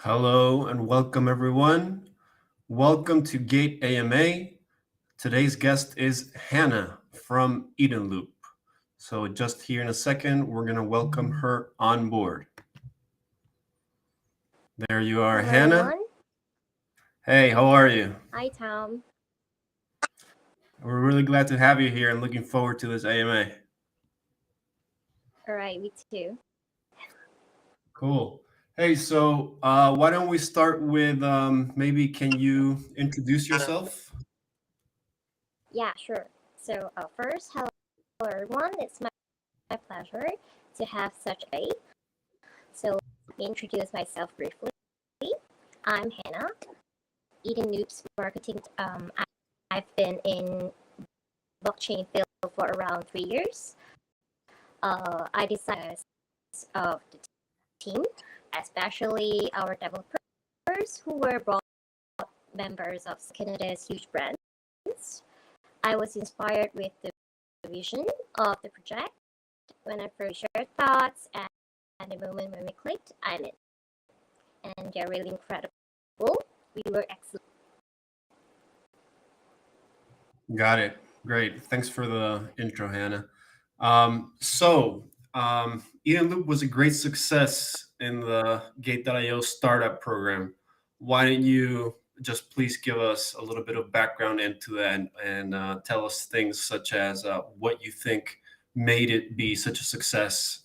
Hello and welcome everyone. Welcome to Gate AMA. Today's guest is Hannah from EdenLoop. So just here in a second, we're going to welcome her on board. There you are, Hello, Hannah. everyone. Hey, how are you? Hi, Tom. We're really glad to have you here and looking forward to this AMA. All right, me too. Cool. Hey, so why don't we start with maybe can you introduce yourself? Yeah, sure. So first, hello everyone. It's my pleasure to have such a. So let me introduce myself briefly. I'm Hannah, EdenLoop's marketing. I've been in blockchain field for around 3 years. I decided of the team, especially our developers who were brought members of Canada's huge brands. I was inspired with the vision of the project when I first shared thoughts, and the moment when we clicked, I'm in. And they're really incredible. We were excellent. Got it. Great. Thanks for the intro, Hannah. EdenLoop was a great success in the Gate.io startup program. Why don't you just please give us a little bit of background into that and tell us things such as what you think made it be such a success.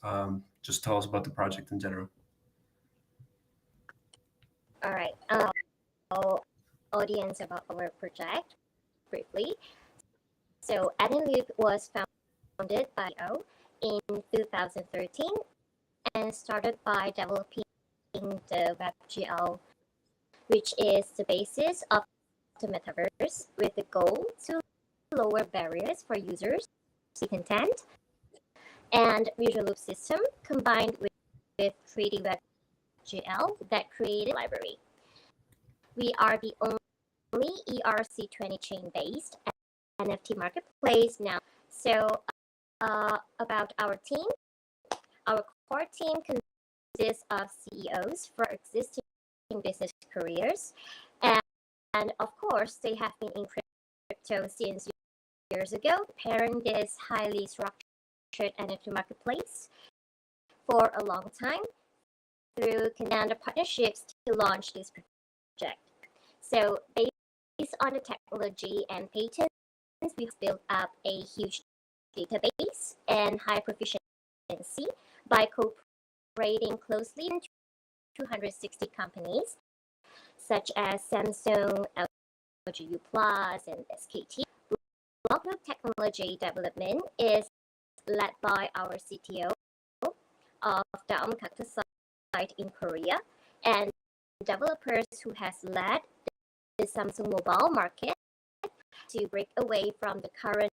Just tell us about the project in general. All right. Audience about our project briefly. So EdenLoop was founded by O in 2013 and started by developing the WebGL, which is the basis of the metaverse, with the goal to lower barriers for users to see content, and Visual Loop system combined with 3D WebGL that created a library. We are the only ERC20 chain-based NFT marketplace now. So about our team, our core team consists of CEOs for existing business careers, and of course they have been in crypto since years ago, preparing this highly structured NFT marketplace for a long time through Canada partnerships to launch this project. So based on the technology and patents, we've built up a huge database and high proficiency by cooperating closely with 260 companies such as Samsung, LGU Plus, and SKT. Blockloop technology development is led by our CTO of the Cactus site in Korea, and developers who has led the Samsung mobile market to break away from the current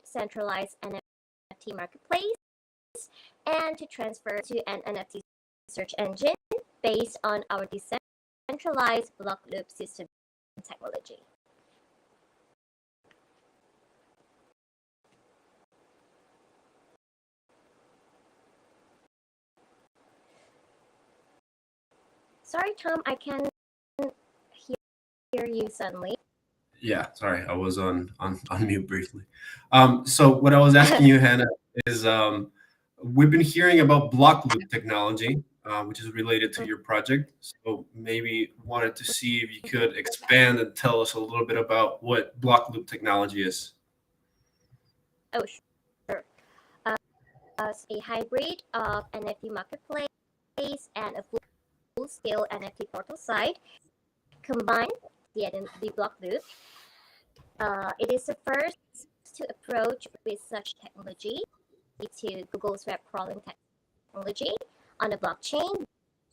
centralized NFT marketplace and to transfer to an NFT search engine based on our decentralized block loop system technology. Sorry, Tom, I can't hear you suddenly. Yeah, sorry, I was on mute briefly. So what I was asking you, Hannah, is we've been hearing about block loop technology, which is related to your project. So maybe wanted to see if you could expand and tell us a little bit about what block loop technology is. Oh, sure. As a hybrid of NFT marketplace and a full-scale NFT portal site, combine the block loop. It is the first to approach with such technology to Google's web crawling technology on the blockchain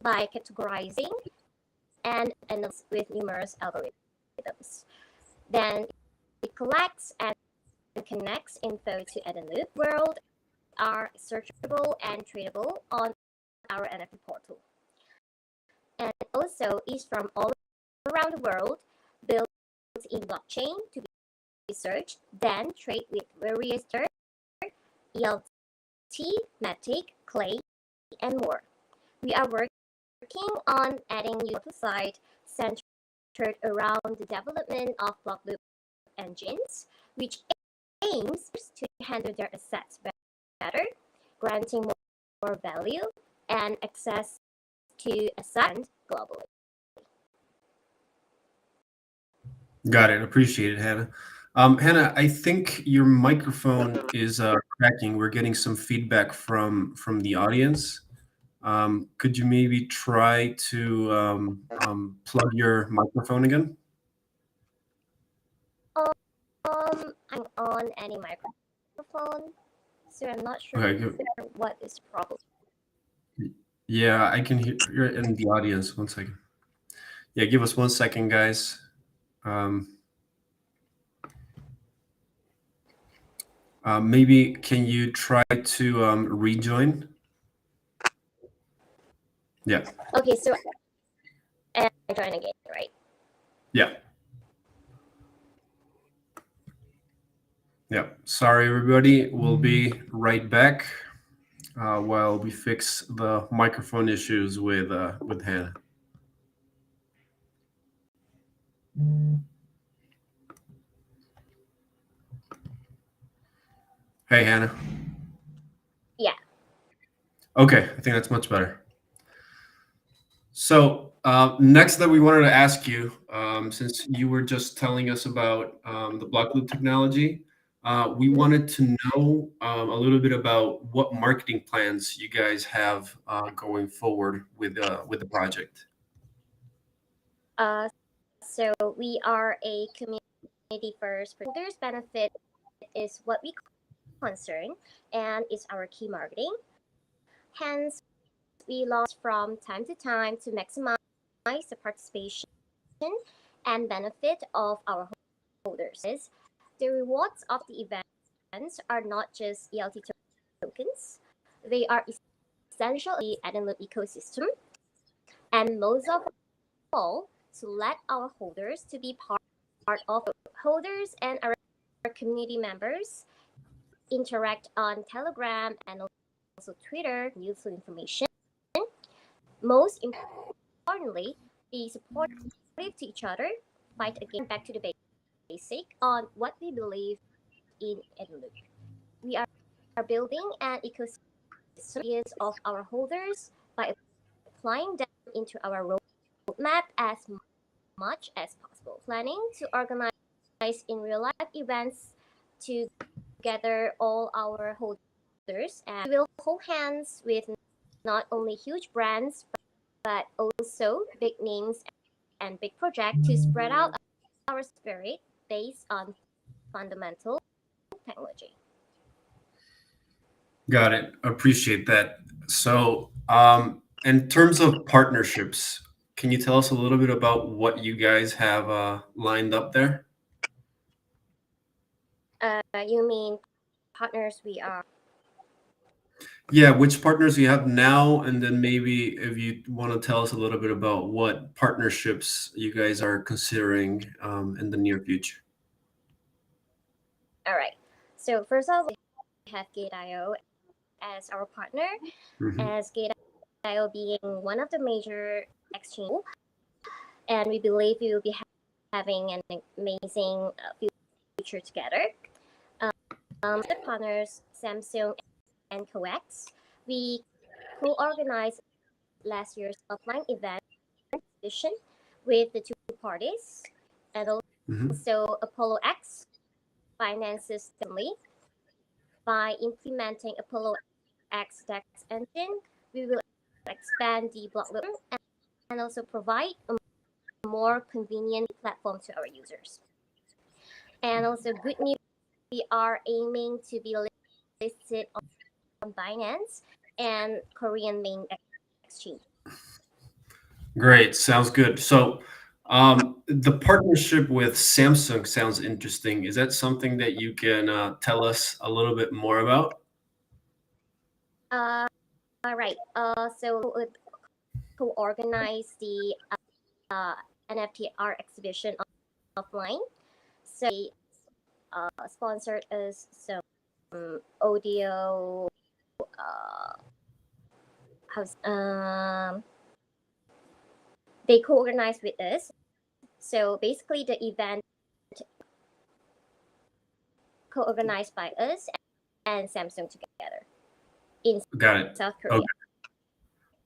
by categorizing and analyzing with numerous algorithms. Then it collects and connects info to EdenLoop world are searchable and tradable on our NFT portal. And also is from all around the world built in blockchain to be searched, then trade with various ELT, Matic, Clay, and more. We are working on adding new site centered around the development of block loop engines, which aims to handle their assets better, granting more value and access to assets globally. Got it. Appreciate it, Hannah. Hannah, I think your microphone is cracking. We're getting some feedback from the audience. Could you maybe try to plug your microphone again? I'm on any microphone, so I'm not sure Okay, good. what is the problem. Yeah, I can hear it in the audience. One second. Yeah, give us 1 second, guys. Maybe can you try to rejoin? Yeah. Okay, so I join again, right? Yeah. Yeah. Sorry, everybody. We'll be right back while we fix the microphone issues with Hannah. Hey, Hannah. Yeah. Okay, I think that's much better. So next that we wanted to ask you, since you were just telling us about the block loop technology, we wanted to know a little bit about what marketing plans you guys have going forward with the project. So we are a community first. Holders benefit is what we concern and is our key marketing. Hence, we launch from time to time to maximize the participation and benefit of our holders. The rewards of the events are not just ELT tokens, they are essentially EdenLoop ecosystem, and most of all, to let our holders to be part of holders and our community members interact on Telegram and also Twitter, useful information. Most importantly, be supportive to each other, fight again back to the basic on what we believe in EdenLoop. We are building an ecosystem of our holders by applying them into our roadmap as much as possible. Planning to organize in real life events to gather all our holders, and we will hold hands with not only huge brands but also big names and big projects to spread out our spirit based on fundamental technology. Got it. Appreciate that. So, in terms of partnerships, can you tell us a little bit about what you guys have lined up there? You mean partners we are? Yeah, which partners you have now, and then maybe if you want to tell us a little bit about what partnerships you guys are considering in the near future. All right. So first of all, we have Gate.io as our partner, Mhm. as Gate.io being one of the major exchange, and we believe we will be having an amazing future together. The partners Samsung and Coex, we co-organize last year's offline event exhibition with the two parties, and Mhm. also Apollo X finances Stanley. By implementing Apollo X DEX engine, we will expand the block and also provide a more convenient platform to our users. And also, good news, we are aiming to be listed on Binance and Korean main exchange. Great, sounds good. So, the partnership with Samsung sounds interesting. Is that something that you can tell us a little bit more about? Uh, all right. So we co-organize the uh, NFT art exhibition offline. So they sponsored us some audio uh, house. They co-organized with us. So basically, the event co-organized by us and Samsung together in Got it. South Okay,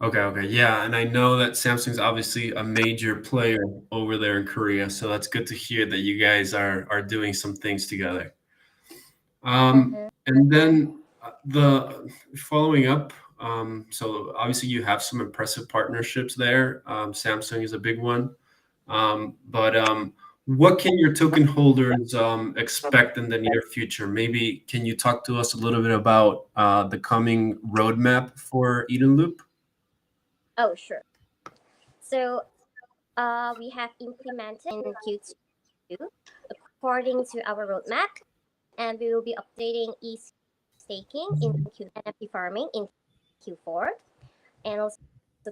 Korea. okay. Yeah, and I know that Samsung's obviously a major player over there in Korea, so that's good to hear that you guys are doing some things together. Mm-hmm. And then the following up, so obviously you have some impressive partnerships there. Samsung is a big one. But what can your token holders expect in the near future? Maybe can you talk to us a little bit about the coming roadmap for EdenLoop? Oh, sure. So we have implemented in Q2 according to our roadmap, and we will be updating e-staking in NFT farming in Q4. And also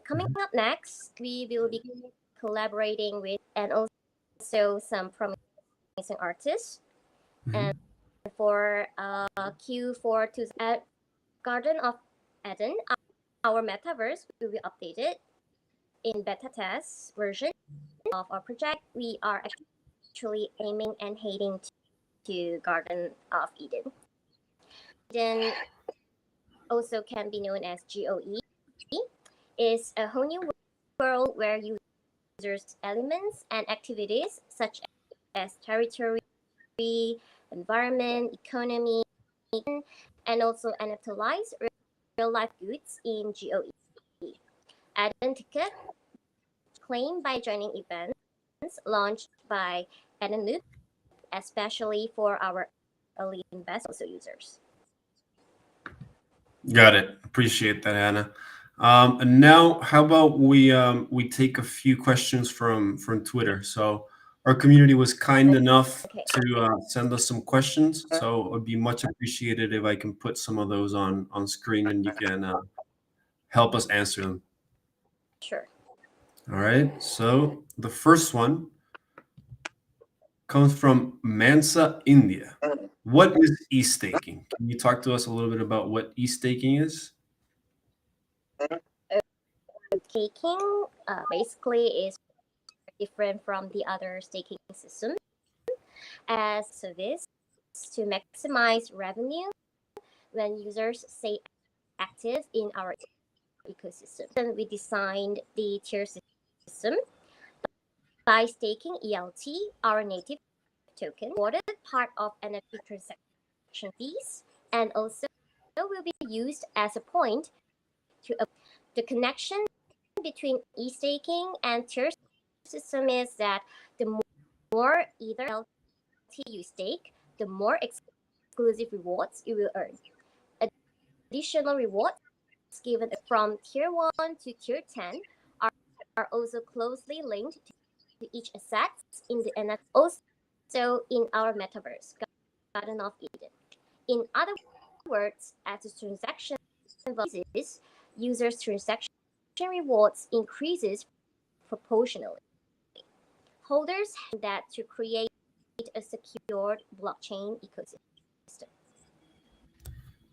coming up next, we will be collaborating with and also some promising artists. And Mhm. for Q4 to at Garden of Eden, our metaverse will be updated in beta test version of our project. We are actually aiming and heading to Garden of Eden. Eden also can be known as GOE, is a whole new world where users elements and activities such as territory, environment, economy, and also NFTize real life goods in GOE. Add-on ticket claimed by joining events launched by EdenLoop, especially for our early investors, also users. Got it. Appreciate that, Anna. And now, how about we take a few questions from Twitter? So our community was kind enough Okay, to send us some questions, so it would be much appreciated if I can put some of those on screen and you can help us answer them. sure. All right. So the first one comes from Mansa, India. What is e-staking? Can you talk to us a little bit about what e-staking is? Staking basically is different from the other staking system as service to maximize revenue when users stay active in our ecosystem. Then we designed the tier system by staking ELT, our native token, awarded part of NFT transaction fees, and also will be used as a point to the connection between e-staking and tier system is that the more either LT you stake, the more exclusive rewards you will earn. Additional rewards given from tier 1 to tier 10 are also closely linked to each asset in the NFT. Also in our metaverse, Garden of Eden. In other words, as the transaction increases, users' transaction rewards increases proportionally. Holders have that to create a secured blockchain ecosystem.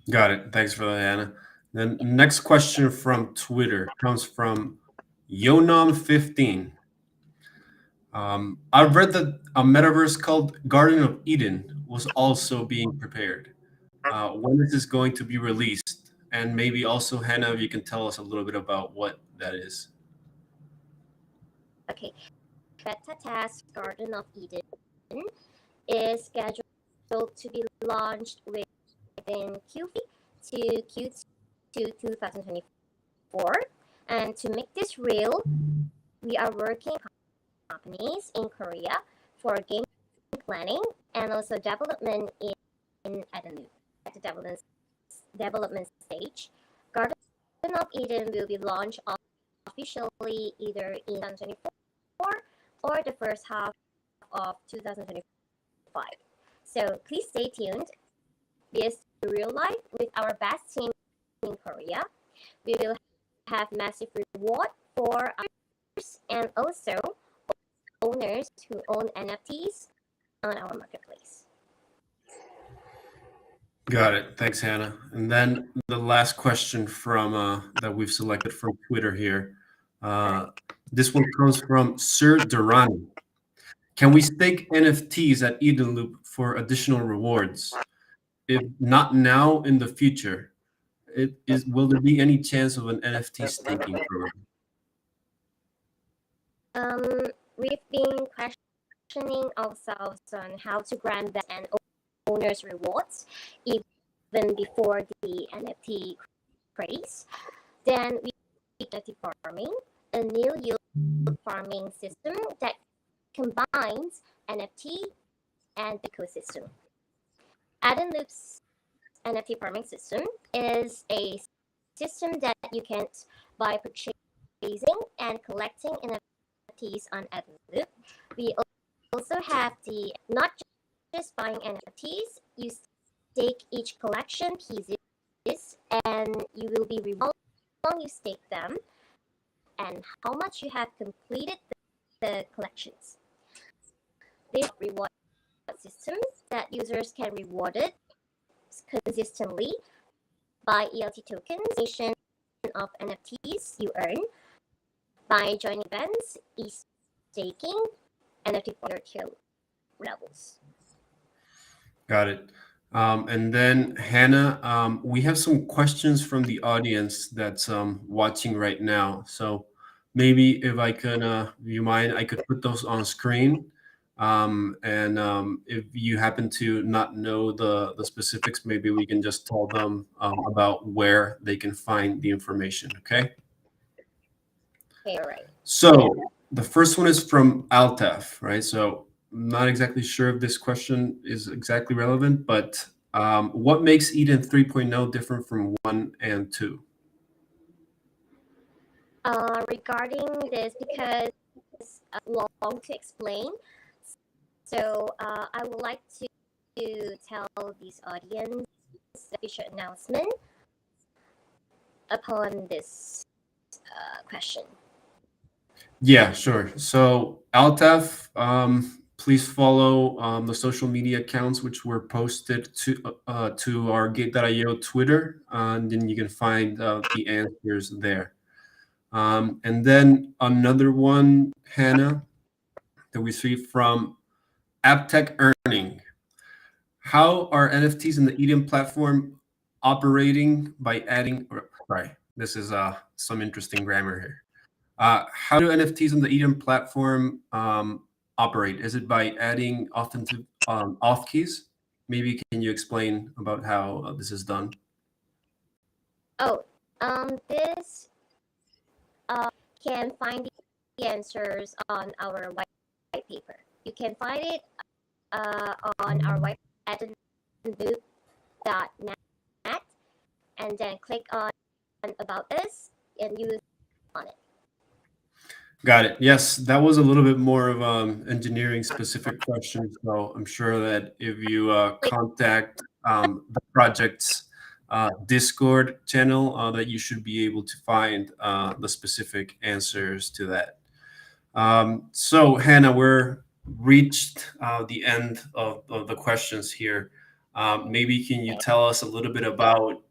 Got it. Thanks for that, Anna. Then next question from Twitter comes from Yonam15. I've read that a metaverse called Garden of Eden was also being prepared. When is this going to be released? And maybe also, Hannah, if you can tell us a little bit about what that is. Okay. Beta test Garden of Eden is scheduled to be launched within Q3 to Q2 2024. And to make this real, we are working with companies in Korea for game planning and also development in EdenLoop. At the development stage, Garden of Eden will be launched officially either in 2024 or the first half of 2025. So please stay tuned. This is real life with our best team in Korea. We will have massive reward for us and also owners who own NFTs on our marketplace. Got it. Thanks, Hannah. And then the last question from that we've selected from Twitter here. This one comes from Sir Durrani. Can we stake NFTs at EdenLoop for additional rewards? If not now, in the future, will there be any chance of an NFT staking program? We've been questioning ourselves on how to grant that and owners rewards even before the NFT craze. Then we started farming, a new yield farming system that combines NFT and ecosystem. EdenLoop's NFT farming system is a system that you can by purchasing and collecting NFTs on EdenLoop. We also have the not just buying NFTs, you stake each collection pieces and you will be rewarded how long you stake them and how much you have completed the collections. This reward system that users can reward it consistently by ELT tokens of NFTs you earn by joining events, e-staking, NFT tier levels. Got it. And then Hannah, we have some questions from the audience that's watching right now. So maybe if I could, you mind, I could put those on screen. And if you happen to not know the specifics, maybe we can just tell them about where they can find the information. Okay. Okay, all right. So the first one is from Altaf, right? So I'm not exactly sure if this question is exactly relevant, but what makes Eden 3.0 different from 1 and 2? Regarding this, because it's long to explain, so I would like to tell this audience the official announcement upon this question. Yeah, sure. So Altaf, please follow the social media accounts which were posted to our Gate.io Twitter, and then you can find the answers there. And then another one, Hannah, that we see from AppTech Earning. How are NFTs in the Eden platform operating by adding, sorry, this is some interesting grammar here. How do NFTs on the Eden platform operate? Is it by adding authentic auth keys? Maybe can you explain about how this is done? This can find the answers on our white paper. You can find it on our white at loop.net and then click on About Us and use on it. Got it. Yes, that was a little bit more of engineering specific question. So I'm sure that if you contact the project's Discord channel, that you should be able to find the specific answers to that. So Hannah, we're reached the end of the questions here. Maybe can you tell us a little bit about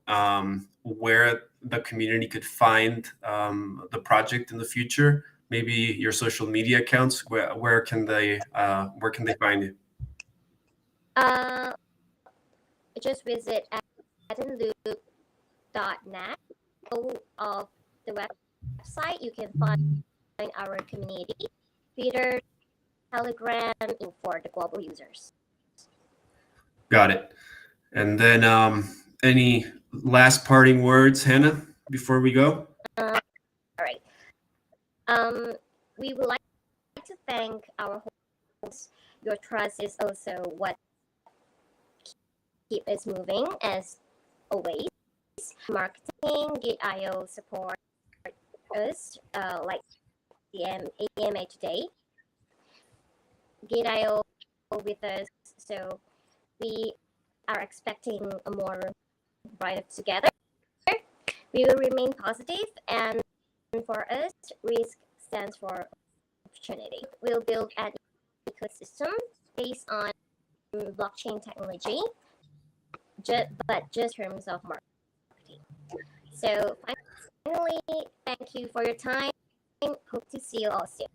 where the community could find the project in the future? Maybe your social media accounts. Where can they find you? Just visit EdenLoop edloop.net. Of the website, you can find our community, Twitter, Telegram, for the global users. Got it. And then any last parting words, Hannah, before we go? All right. We would like to thank our hosts. Your trust is also what keep us moving as always. Marketing, Git.io support us, like the AMA today. Git.io with us, so we are expecting a more brighter together. We will remain positive, and for us, risk stands for opportunity. We'll build an ecosystem based on blockchain technology, but just in terms of marketing. So finally, thank you for your time. Hope to see you all soon.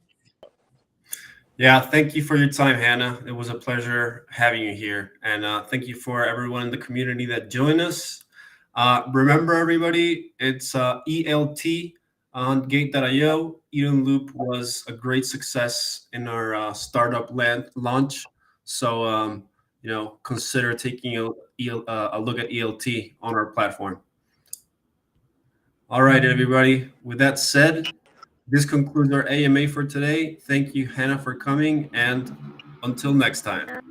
Yeah, thank you for your time, Hannah. It was a pleasure having you here. And thank you for everyone in the community that joined us. Remember, everybody, it's ELT on Gate.io. EdenLoop was a great success in our startup launch. So, consider taking a look at ELT on our platform. All right, everybody. With that said, this concludes our AMA for today. Thank you, Hannah, for coming, and until next time.